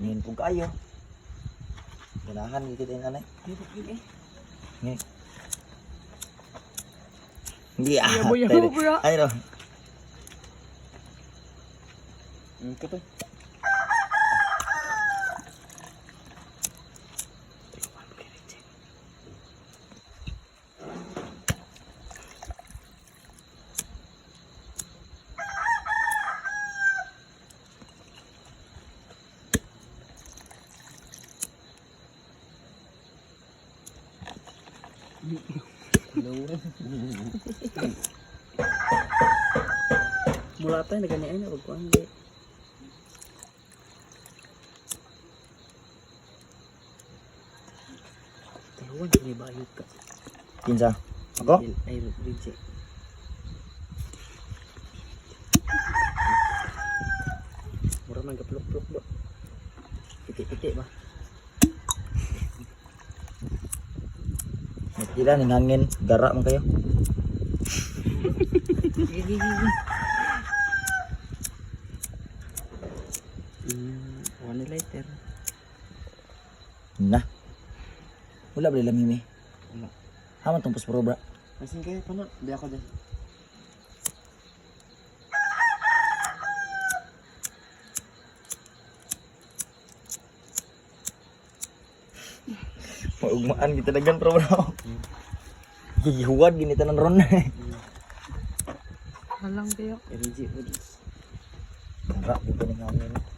Hangin po kayo. Ganahan dito din anay. Ngi. Hindi Yabo bro. Ay no. Ito. Mula tayo naganyan na wag ko hindi. Tawan ni bayot ka. Kinsa? Ako? Ay Ridge. Mura man gaplok-plok ba? Piti-piti ba? Nagtila ning hangin, gara man kayo. Gigi. One lighter. Na. Wala ba nila mimi? Wala. Haman tong puspuro bra. Asin kayo pa na. Di ako dyan. Maugmaan kita dagan pro bro. Gigihuwad gini tanan ron. Halang kayo. Ridge po. Gara po ning hangin.